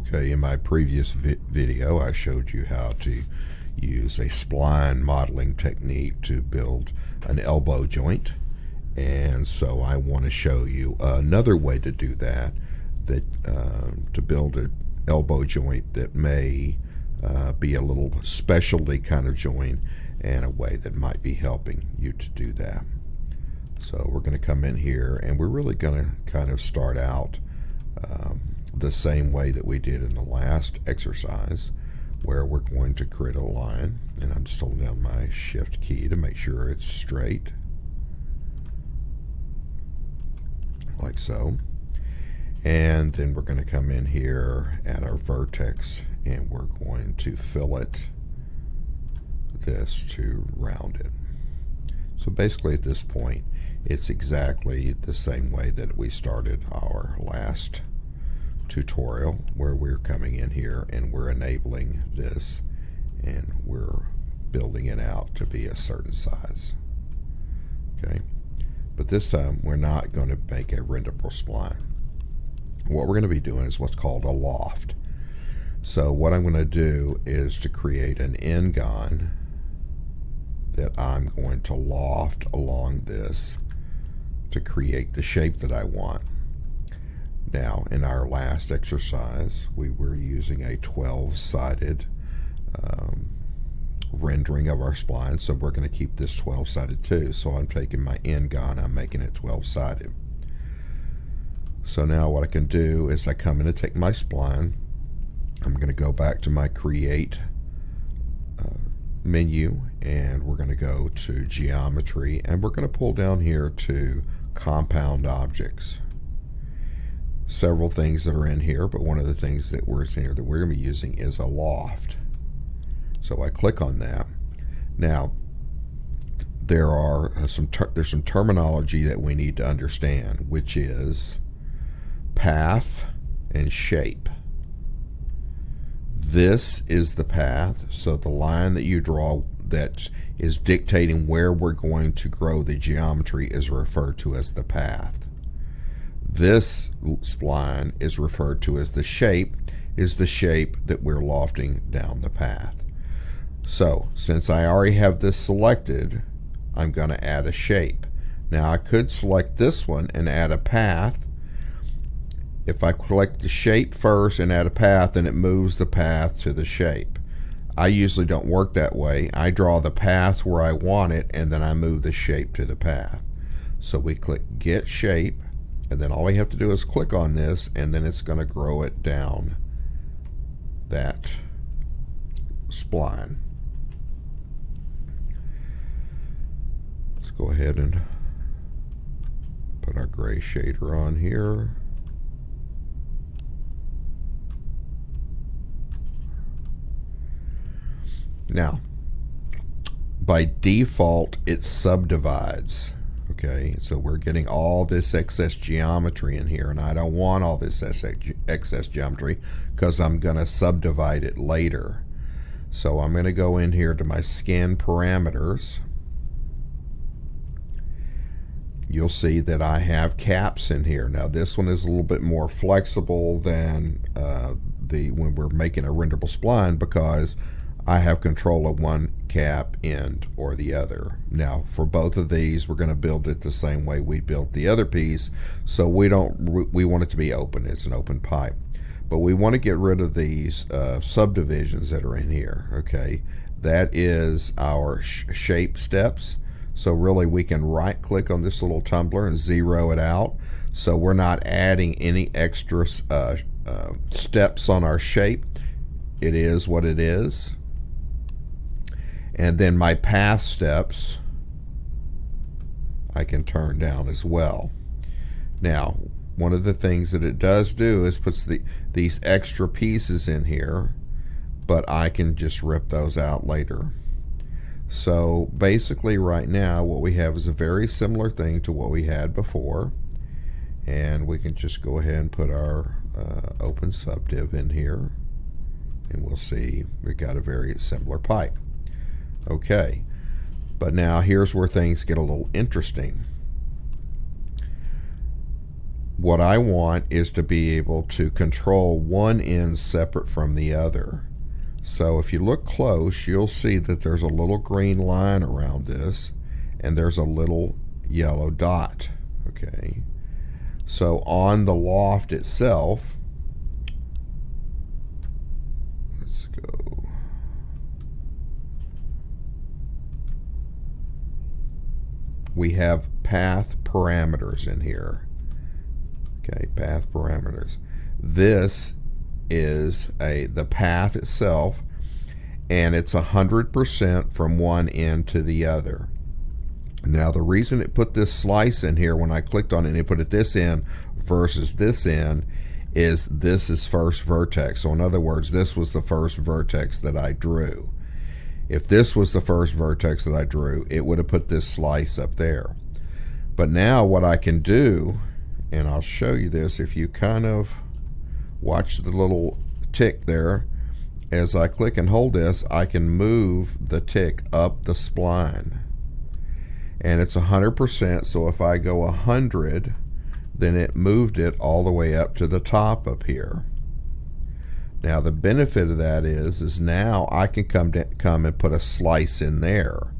Okay, in my previous video I showed you how to use a spline modeling technique to build an elbow joint, and so I want to show you another way to do that, to build an elbow joint that may be a little specialty kind of joint, and a way that might be helping you to do that. So we're going to come in here and we're really going to kind of start out the same way that we did in the last exercise, where we're going to create a line, and I'm just holding down my shift key to make sure it's straight, like so. And then we're going to come in here at our vertex and we're going to fillet this to round it. So basically at this point it's exactly the same way that we started our last tutorial, where we're coming in here and we're enabling this and we're building it out to be a certain size. Okay, but this time we're not going to make a renderable spline. What we're going to be doing is what's called a loft. So what I'm going to do is to create an end-gon that I'm going to loft along this to create the shape that I want. Now, in our last exercise, we were using a 12-sided rendering of our spline, so we're going to keep this 12-sided too. So I'm taking my end-gon, I'm making it 12-sided. So now what I can do is I come in to take my spline, I'm going to go back to my Create menu, and we're going to go to Geometry, and we're going to pull down here to Compound Objects. Several things that are in here, but one of the things that we're in here that we're going to be using is a loft. So I click on that. Now there's some terminology that we need to understand, which is path and shape. This is the path, so the line that you draw that is dictating where we're going to grow the geometry is referred to as the path. This spline is referred to as the shape, is the shape that we're lofting down the path. So since I already have this selected, I'm going to add a shape. Now I could select this one and add a path. If I select the shape first and add a path, then it moves the path to the shape. I usually don't work that way. I draw the path where I want it, and then I move the shape to the path. So we click Get Shape, and then all we have to do is click on this, and then it's going to grow it down that spline. Let's go ahead and put our gray shader on here. Now, by default, it subdivides. Okay, so we're getting all this excess geometry in here, and I don't want all this excess geometry because I'm going to subdivide it later. So I'm going to go in here to my scan parameters. You'll see that I have caps in here. Now this one is a little bit more flexible than when we're making a renderable spline, because I have control of one cap end or the other. Now for both of these we're going to build it the same way we built the other piece, so we want it to be open. It's an open pipe, but we want to get rid of these subdivisions that are in here. Okay, that is our shape steps. So really we can right click on this little tumbler and zero it out, so we're not adding any extra steps on our shape. It is what it is. And then my path steps I can turn down as well. Now one of the things that it does do is puts these extra pieces in here, but I can just rip those out later. So basically right now what we have is a very similar thing to what we had before, and we can just go ahead and put our open subdiv in here, and we'll see we got a very similar pipe. Okay, but now here's where things get a little interesting. what I want is to be able to control one end separate from the other. So if you look close, you'll see that there's a little green line around this, and there's a little yellow dot. Okay, so on the loft itself, let's go. We have path parameters in here. Okay, path parameters. This is the path itself, and it's 100% from one end to the other. Now the reason it put this slice in here when I clicked on it and it put it this end versus this end is this is first vertex. So in other words, this was the first vertex that I drew. If this was the first vertex that I drew, it would have put this slice up there. But now what I can do, and I'll show you this, if you kind of watch the little tick there, as I click and hold this, I can move the tick up the spline. And it's 100%, so if I go 100, then it moved it all the way up to the top up here. Now the benefit of that is now I can come and put a slice in there.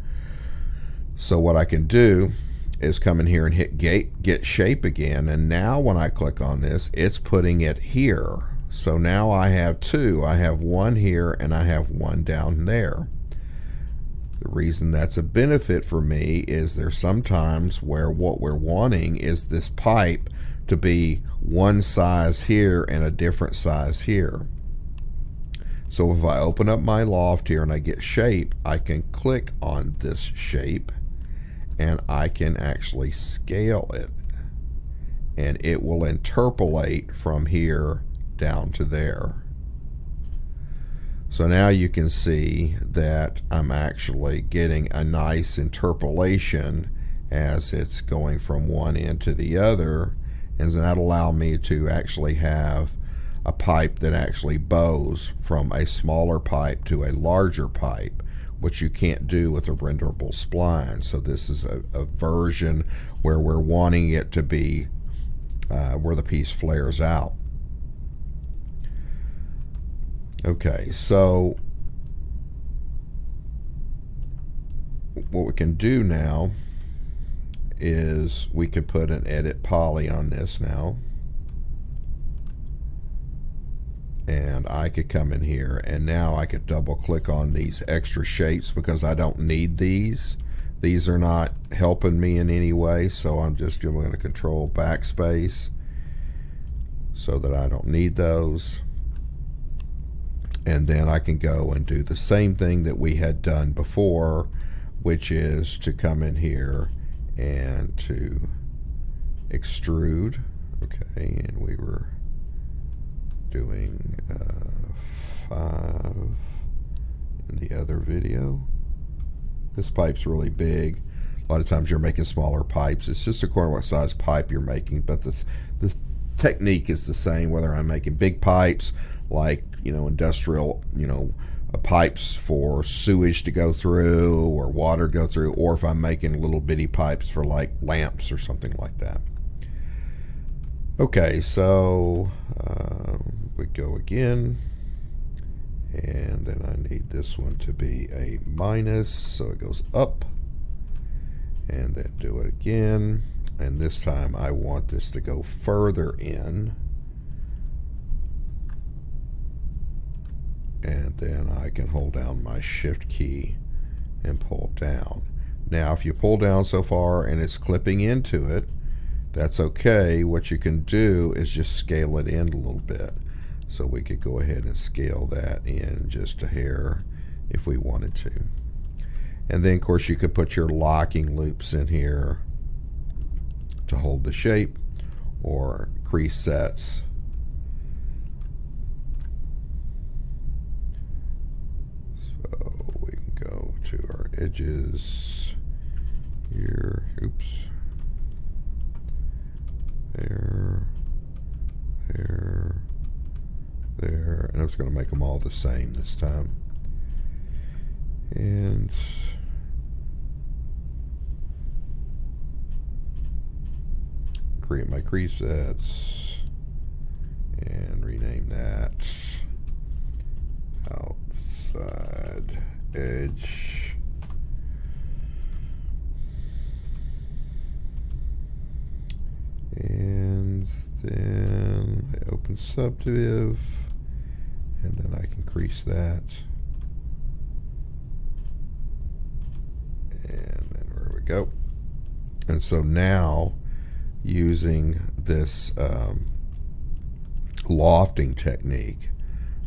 So what I can do is come in here and hit get shape again, and now when I click on this, it's putting it here. So now I have two. I have one here and I have one down there. The reason that's a benefit for me is there's sometimes where what we're wanting is this pipe to be one size here and a different size here. So if I open up my loft here and I get shape, I can click on this shape and I can actually scale it, and it will interpolate from here down to there. So now you can see that I'm actually getting a nice interpolation as it's going from one end to the other, and that allows me to actually have a pipe that actually bows from a smaller pipe to a larger pipe, which you can't do with a renderable spline. So this is a version where we're wanting it to be where the piece flares out. Okay, so what we can do now is we could put an edit poly on this now, and I could come in here and now I could double click on these extra shapes because I don't need these. These are not helping me in any way, so I'm just going to control backspace so that I don't need those. And then I can go and do the same thing that we had done before, which is to come in here and to extrude. Okay, and we were doing 5 in the other video. This pipe's really big. A lot of times you're making smaller pipes. It's just according to what size pipe you're making, but the technique is the same whether I'm making big pipes like, you know, industrial, you know, pipes for sewage to go through or water to go through, or if I'm making little bitty pipes for like lamps or something like that. Okay, so we go again, and then I need this one to be a minus, so it goes up, and then do it again, and this time I want this to go further in, and then I can hold down my shift key and pull down. Now if you pull down so far and it's clipping into it, that's okay. What you can do is just scale it in a little bit. So we could go ahead and scale that in just a hair if we wanted to. And then of course you could put your locking loops in here to hold the shape, or crease sets. So we can go to our edges here. Oops. There, there, there, and I'm just going to make them all the same this time. And create my crease sets and rename that outside edge. And then I open Subdiv, and then I can crease that. And then there we go. And so now, using this lofting technique,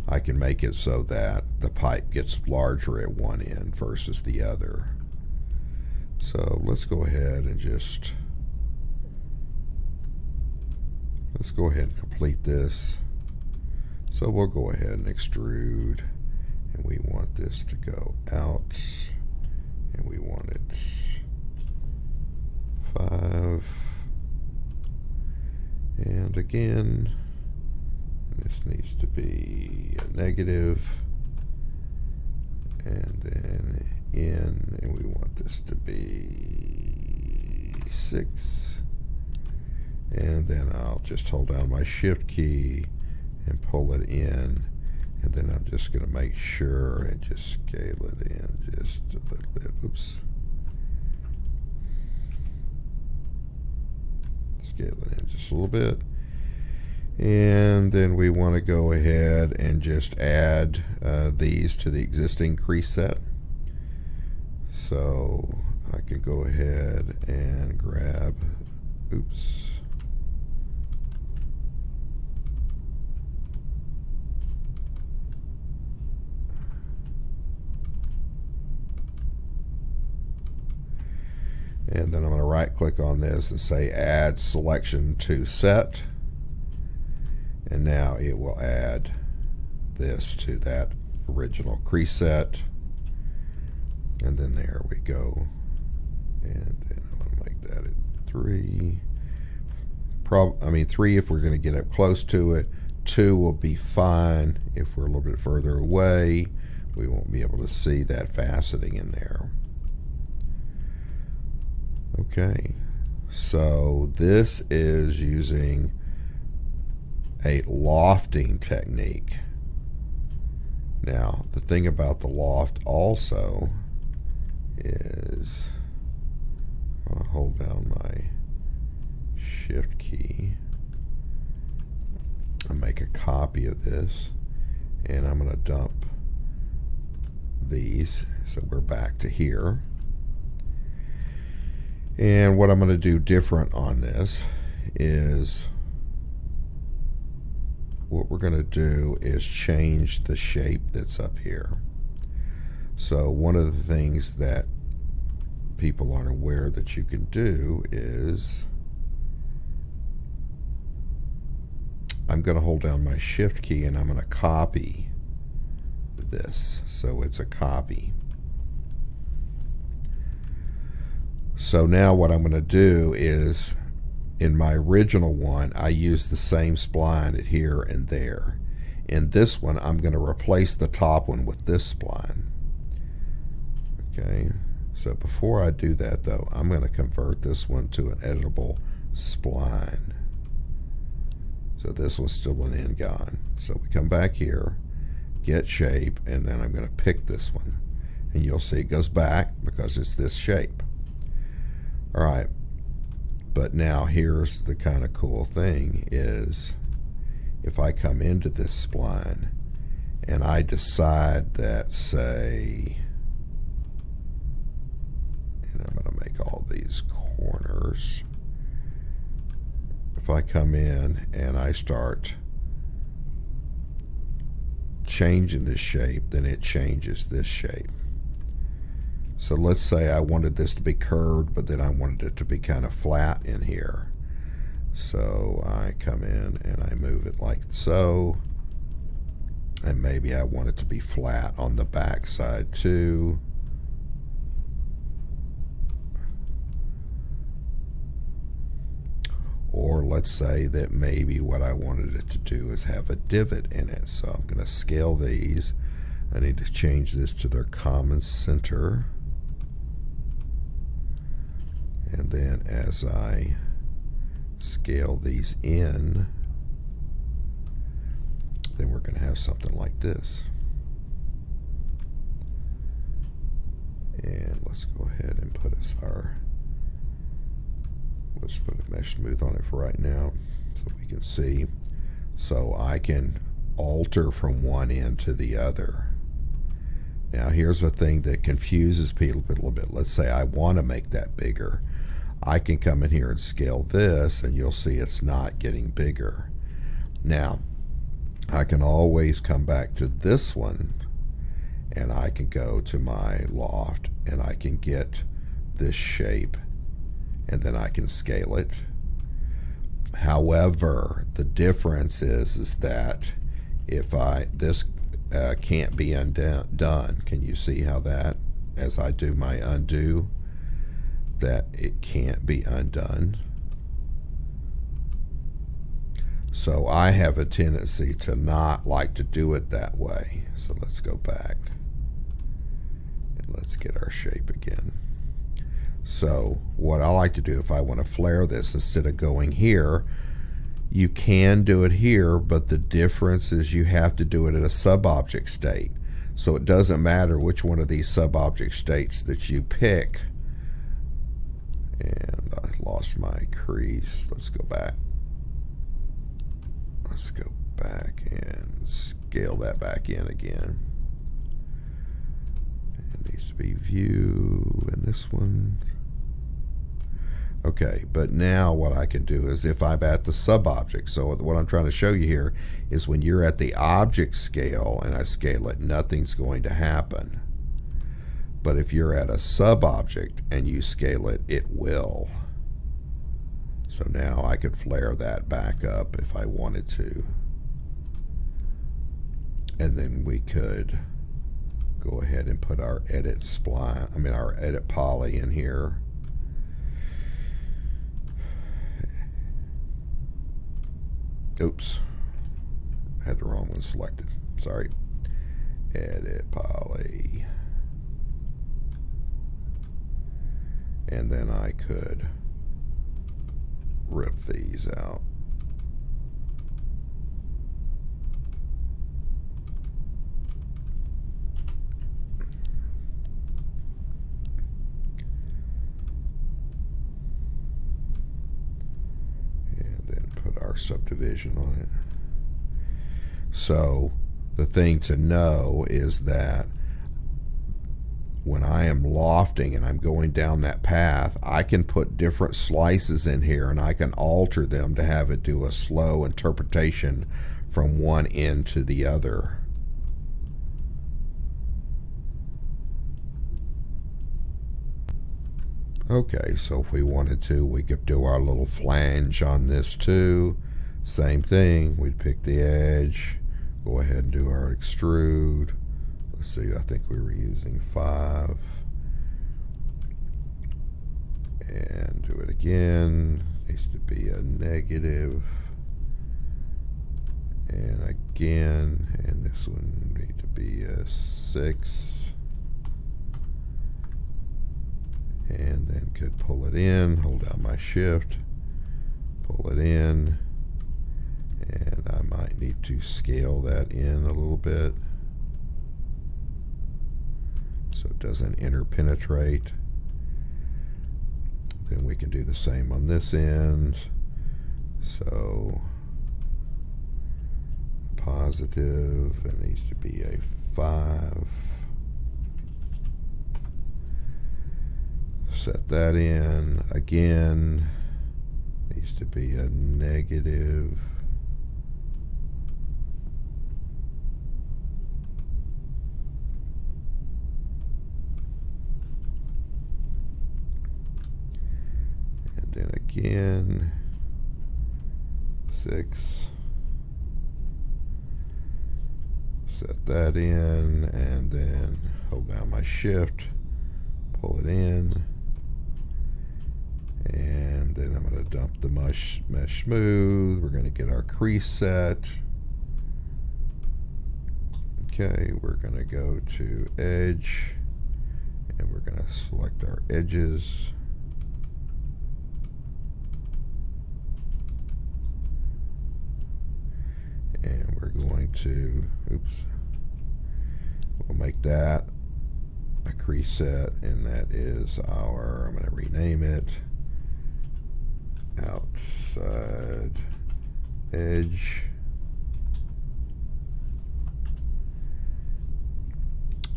I can make it so that the pipe gets larger at one end versus the other. So let's go ahead and just complete this. So we'll go ahead and extrude, and we want this to go out, and we want it 5. And again, this needs to be a negative, and then in, and we want this to be 6. And then I'll just hold down my shift key and pull it in, and then I'm just going to make sure and just scale it in just a little bit. Oops. Scale it in just a little bit. And then we want to go ahead and just add these to the existing crease set. So I can go ahead and grab, oops. And then I'm going to right click on this and say add selection to set. And now it will add this to that original crease set. And then there we go. And then I'm going to make that at 3. 3 if we're going to get up close to it. 2 will be fine. If we're a little bit further away, we won't be able to see that faceting in there. Okay, so this is using a lofting technique. Now, the thing about the loft also is I'm going to hold down my shift key and make a copy of this, and I'm going to dump these, so we're back to here. And what I'm going to do different on this is, what we're going to do is change the shape that's up here. So one of the things that people aren't aware that you can do is, I'm going to hold down my shift key and I'm going to copy this. So it's a copy. So now what I'm going to do is, in my original one, I use the same spline at here and there. In this one, I'm going to replace the top one with this spline. Okay, so before I do that though, I'm going to convert this one to an editable spline. So this one's still an N-gon. So we come back here, get shape, and then I'm going to pick this one. And you'll see it goes back because it's this shape. All right, but now here's the kind of cool thing is, if I come into this spline and I decide that, say, and I'm going to make all these corners. If I come in and I start changing this shape, then it changes this shape. So let's say I wanted this to be curved, but then I wanted it to be kind of flat in here. So I come in and I move it like so. And maybe I want it to be flat on the back side too. Or let's say that maybe what I wanted it to do is have a divot in it. So I'm going to scale these. I need to change this to their common center. And then as I scale these in, then we're going to have something like this. And let's go ahead and put let's put a mesh smooth on it for right now so we can see. So I can alter from one end to the other. Now here's a thing that confuses people a little bit. Let's say I want to make that bigger. I can come in here and scale this, and you'll see it's not getting bigger. Now I can always come back to this one, and I can go to my loft and I can get this shape, and then I can scale it. However, the difference is that if this can't be undone. Can you see how that, as I do my undo, that it can't be undone? So I have a tendency to not like to do it that way. So let's go back and let's get our shape again. So what I like to do, if I want to flare this, instead of going here, you can do it here, but the difference is you have to do it at a sub-object state. So it doesn't matter which one of these sub-object states that you pick. And I lost my crease. Let's go back. Let's go back and scale that back in again. It needs to be view, and this one. Okay, but now what I can do is if I'm at the sub-object, so what I'm trying to show you here is when you're at the object scale and I scale it, nothing's going to happen. But if you're at a sub-object and you scale it, it will. So now I could flare that back up if I wanted to. And then we could go ahead and put our edit spline, our edit poly in here. Oops, I had the wrong one selected. Sorry. Edit poly. And then I could rip these out. Our subdivision on it. So the thing to know is that when I am lofting and I'm going down that path, I can put different slices in here and I can alter them to have it do a slow interpretation from one end to the other. Okay, so if we wanted to, we could do our little flange on this too. Same thing, we'd pick the edge, go ahead and do our extrude. Let's see, I think we were using 5. And do it again, needs to be a negative. And again, and this one needs to be a 6. And then could pull it in, hold down my shift, pull it in, and I might need to scale that in a little bit so it doesn't interpenetrate. Then we can do the same on this end. So positive, it needs to be a 5. Set that in again, needs to be a negative. And then again, 6. Set that in, and then hold down my shift, pull it in. And then I'm going to dump the mesh smooth. We're going to get our crease set. Okay, we're going to go to edge, and we're going to select our edges. to, oops, we'll make that a crease set, and that is our, I'm going to rename it outside edge.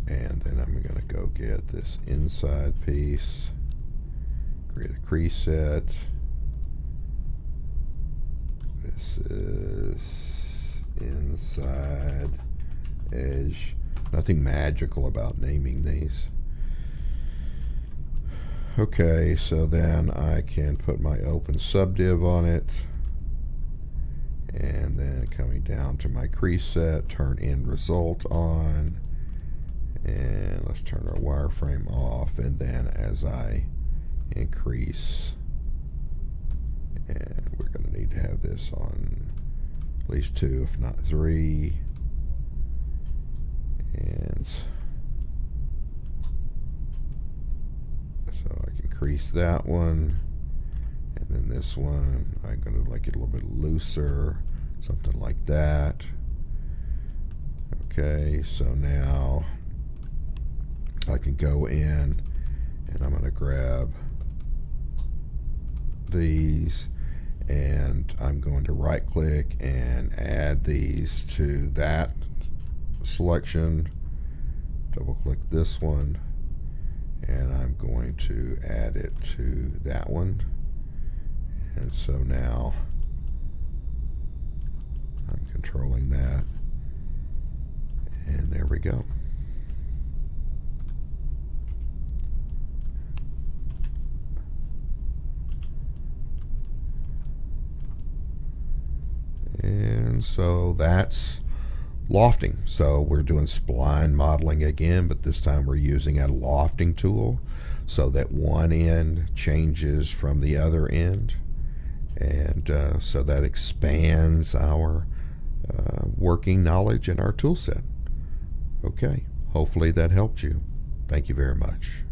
And then I'm going to go get this inside piece, create a crease set. This is inside edge. Nothing magical about naming these. Okay, so then I can put my open subdiv on it. And then coming down to my crease set, turn end result on. And let's turn our wireframe off. And then as I increase, and we're going to need to have this on at least 2, if not 3. And so I can crease that one, and then this one I'm going to like it a little bit looser, something like that. Okay, so now I can go in and I'm going to grab these, and I'm going to right click and add these to that selection, double click this one, and I'm going to add it to that one. And so now I'm controlling that, and there we go. And so that's lofting. So we're doing spline modeling again, but this time we're using a lofting tool so that one end changes from the other end, and so that expands our working knowledge in our tool set. Okay, hopefully that helped you. Thank you very much.